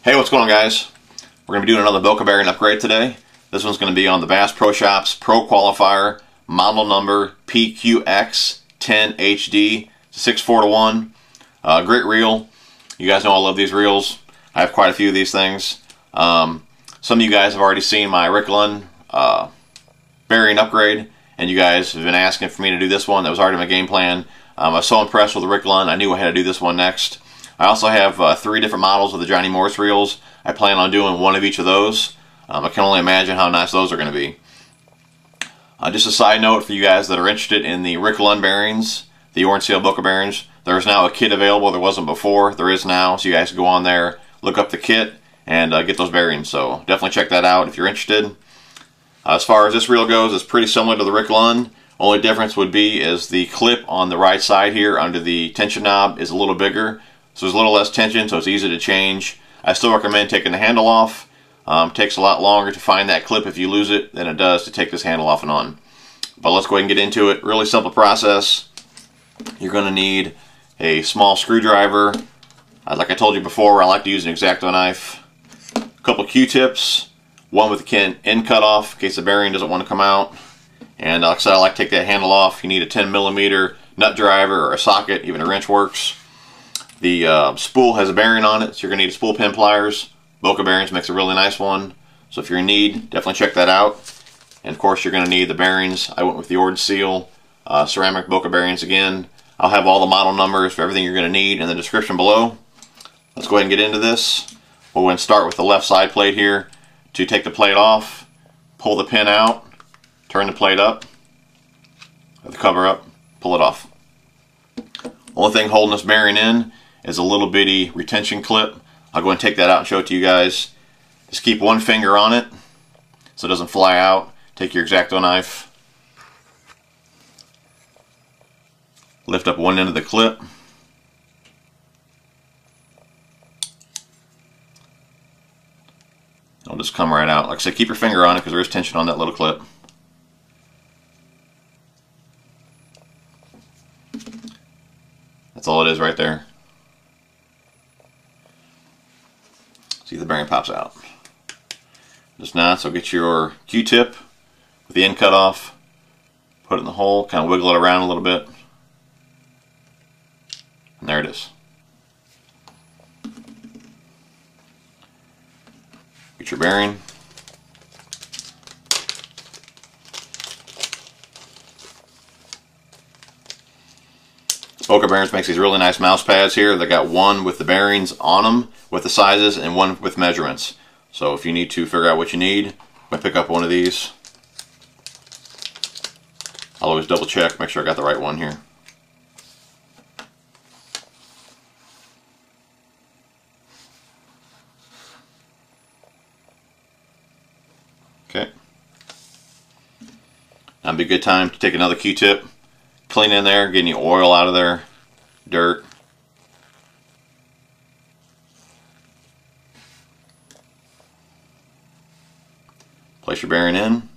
Hey, what's going on, guys? We're going to be doing another Boca bearing upgrade today. This one's going to be on the Bass Pro Shops Pro Qualifier, model number PQX10HD. It's a 6-4-1. Great reel. You guys know I love these reels. I have quite a few of these things. Some of you guys have already seen my Ricklin bearing upgrade, and you guys have been asking for me to do this one. That was already my game plan. I was so impressed with the Ricklin, I knew I had to do this one next. I also have 3 different models of the Johnny Morse reels. I plan on doing one of each of those. I can only imagine how nice those are going to be. Just a side note for you guys that are interested in the Ricklin bearings, the orange seal Boca bearings, there's now a kit available. There wasn't before. There is now, so you guys can go on there, look up the kit, and get those bearings. So definitely check that out if you're interested. As far as this reel goes, it's pretty similar to the Ricklin. Only difference would be is the clip on the right side here under the tension knob is a little bigger. So there's a little less tension, so it's easy to change. I still recommend taking the handle off. Takes a lot longer to find that clip if you lose it than it does to take this handle off and on. But let's go ahead and get into it. Really simple process. You're going to need a small screwdriver. Like I told you before, I like to use an X-Acto knife. A couple Q-tips. One with the end cut off in case the bearing doesn't want to come out. And like I said, I like to take that handle off. You need a 10mm nut driver or a socket, even a wrench works. The spool has a bearing on it, so you're going to need a spool pin pliers. Boca bearings makes a really nice one. So if you're in need, definitely check that out. And of course, you're going to need the bearings. I went with the orange seal ceramic Boca bearings again. I'll have all the model numbers for everything you're going to need in the description below. Let's go ahead and get into this. We're going to start with the left side plate here. To take the plate off, pull the pin out, turn the plate up, the cover up, pull it off. Only thing holding this bearing in is a little bitty retention clip. I'll go and take that out and show it to you guys. Just keep one finger on it so it doesn't fly out. Take your X-Acto knife, lift up one end of the clip, it'll just come right out. Like I said, keep your finger on it because there is tension on that little clip. That's all it is right there. See, the bearing pops out. Just not, so get your Q-tip with the end cut off, put it in the hole, kind of wiggle it around a little bit, and there it is. Get your bearing. Boca bearings makes these really nice mouse pads here. They got one with the bearings on them with the sizes and one with measurements. So if you need to figure out what you need, I pick up one of these. I'll always double check, make sure I got the right one here. Okay. Now would be a good time to take another Q-tip, clean in there, get any oil out of there, dirt. Place your bearing in.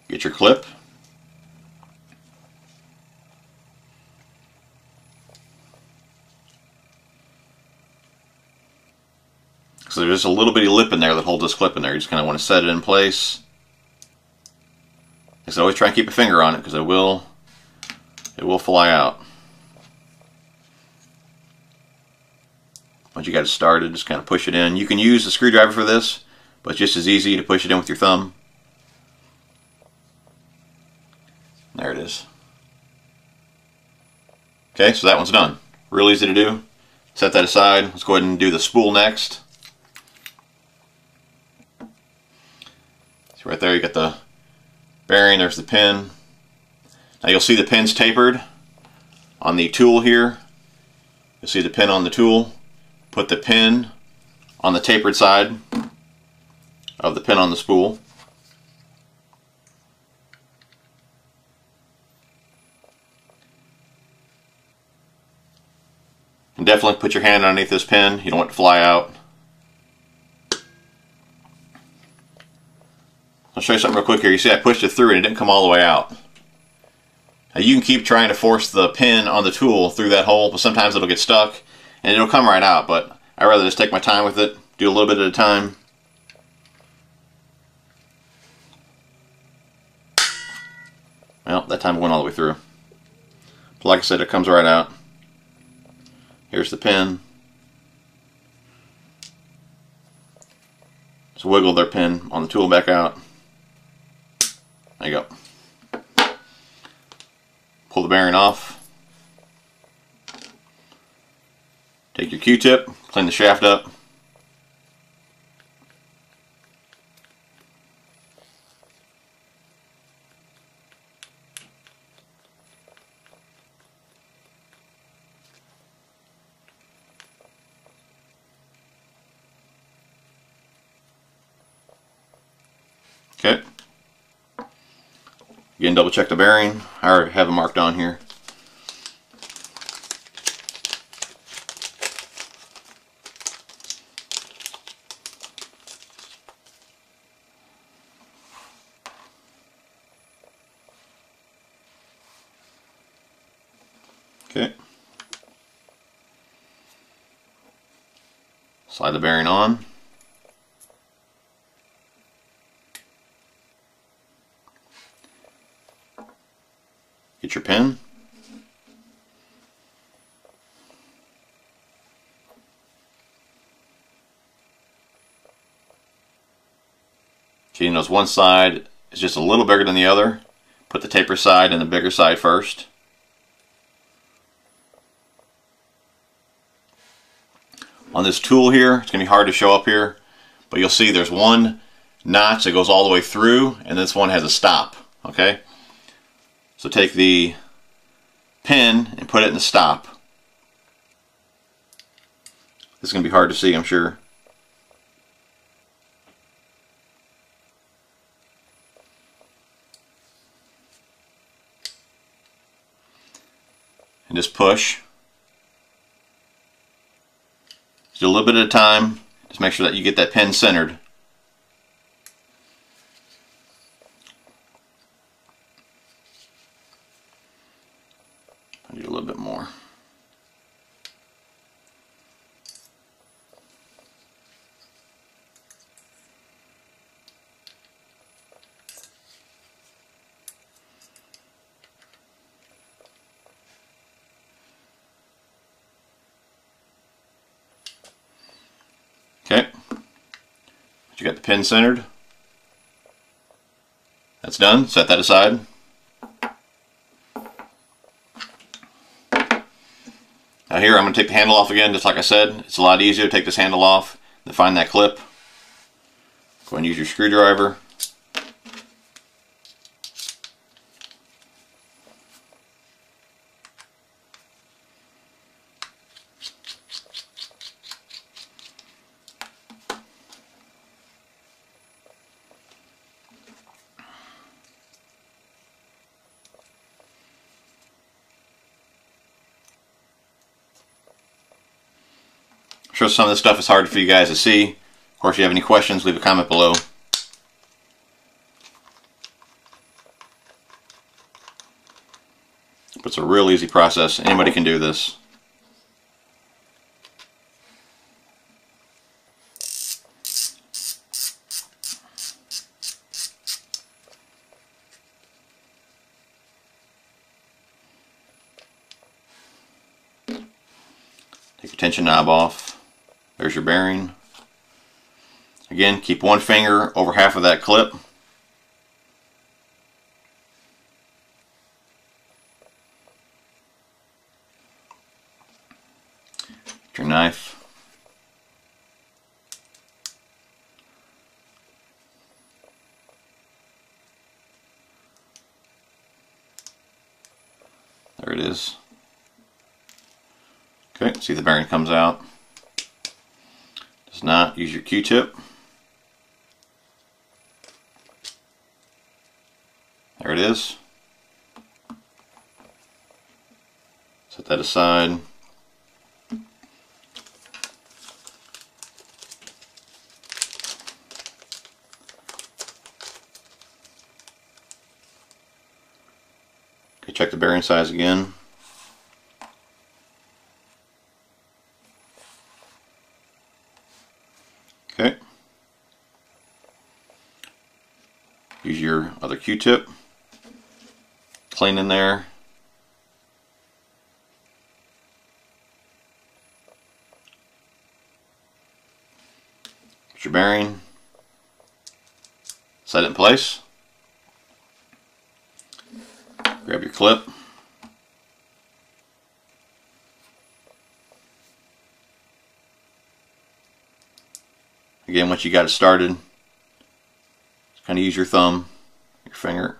Get your clip. So there's just a little bitty lip in there that holds this clip in there. You just kind of want to set it in place. Like I said, always try and keep a finger on it because it will fly out. Once you got it started, just kind of push it in. You can use a screwdriver for this, but it's just as easy to push it in with your thumb. There it is. Okay, so that one's done. Real easy to do. Set that aside. Let's go ahead and do the spool next. So right there you got the bearing, there's the pin. Now you'll see the pin's tapered on the tool here. You'll see the pin on the tool. Put the pin on the tapered side of the pin on the spool. And definitely put your hand underneath this pin. You don't want it to fly out. I'll show you something real quick here. You see I pushed it through and it didn't come all the way out. You can keep trying to force the pin on the tool through that hole, but sometimes it'll get stuck and it'll come right out. But I'd rather just take my time with it, do a little bit at a time. Well, that time it went all the way through. But like I said, it comes right out. Here's the pin. Just wiggle their pin on the tool back out. There you go. Pull the bearing off. Take your Q-tip, clean the shaft up. Okay. Again, double check the bearing. I already have it marked on here. Okay. Slide the bearing on. Get your pin. Okay, you notice one side is just a little bigger than the other. Put the taper side and the bigger side first. On this tool here, it's going to be hard to show up here, but you'll see there's one notch that goes all the way through, and this one has a stop. Okay? So take the pin and put it in the stop. This is going to be hard to see, I'm sure. And just push. Just do a little bit at a time. Just make sure that you get that pin centered. I need a little bit more. Okay. You got the pin centered. That's done. Set that aside. Now here I'm going to take the handle off again, just like I said. It's a lot easier to take this handle off than find that clip. Go ahead and use your screwdriver. I'm sure some of this stuff is hard for you guys to see. Of course, if you have any questions, leave a comment below. But it's a real easy process. Anybody can do this. Take your tension knob off. There's your bearing. Again, keep one finger over half of that clip. Get your knife. There it is. Okay, see the bearing comes out. Does not. Use your Q-tip. There it is. Set that aside. Okay, check the bearing. bearing size again. Okay. Use your other Q-tip. Clean in there. Get your bearing. Set it in place. Grab your clip. Again, once you got it started, just kind of use your thumb, your finger.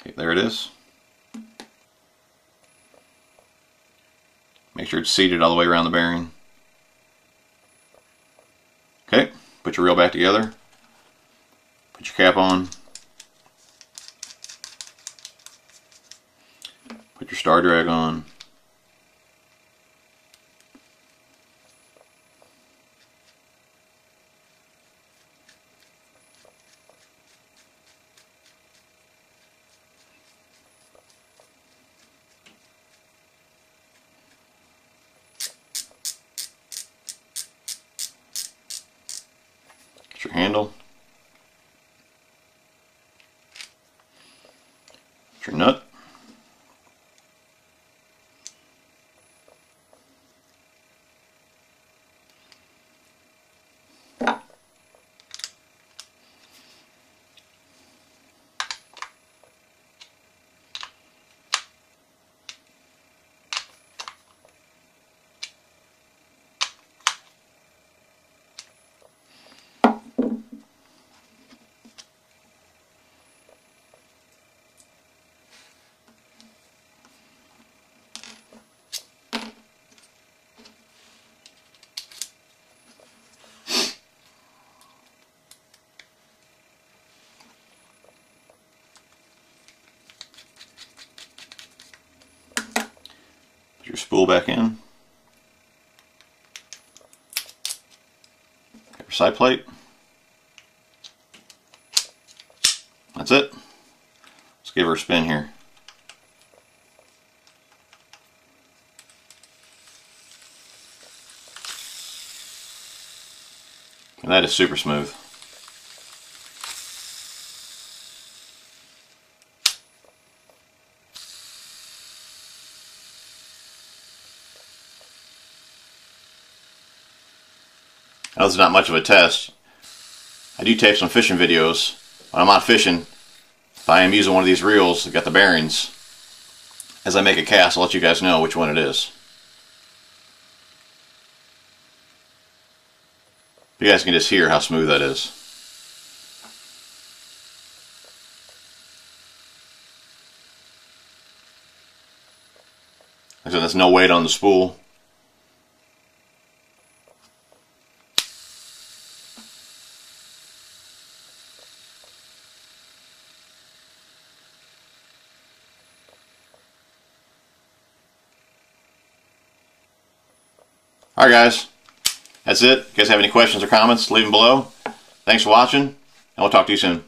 Okay, there it is. Make sure it's seated all the way around the bearing. Okay, put your reel back together. Put your cap on. Put your star drag on. Get your handle. Get your nut. Your spool back in. Get your side plate. That's it. Let's give her a spin here. And that is super smooth. Now, this is not much of a test. I do tape some fishing videos. When I'm out fishing, if I am using one of these reels that got the bearings, as I make a cast, I'll let you guys know which one it is. You guys can just hear how smooth that is. Like I said, there's no weight on the spool. Alright guys, that's it. If you guys have any questions or comments, leave them below. Thanks for watching, and we'll talk to you soon.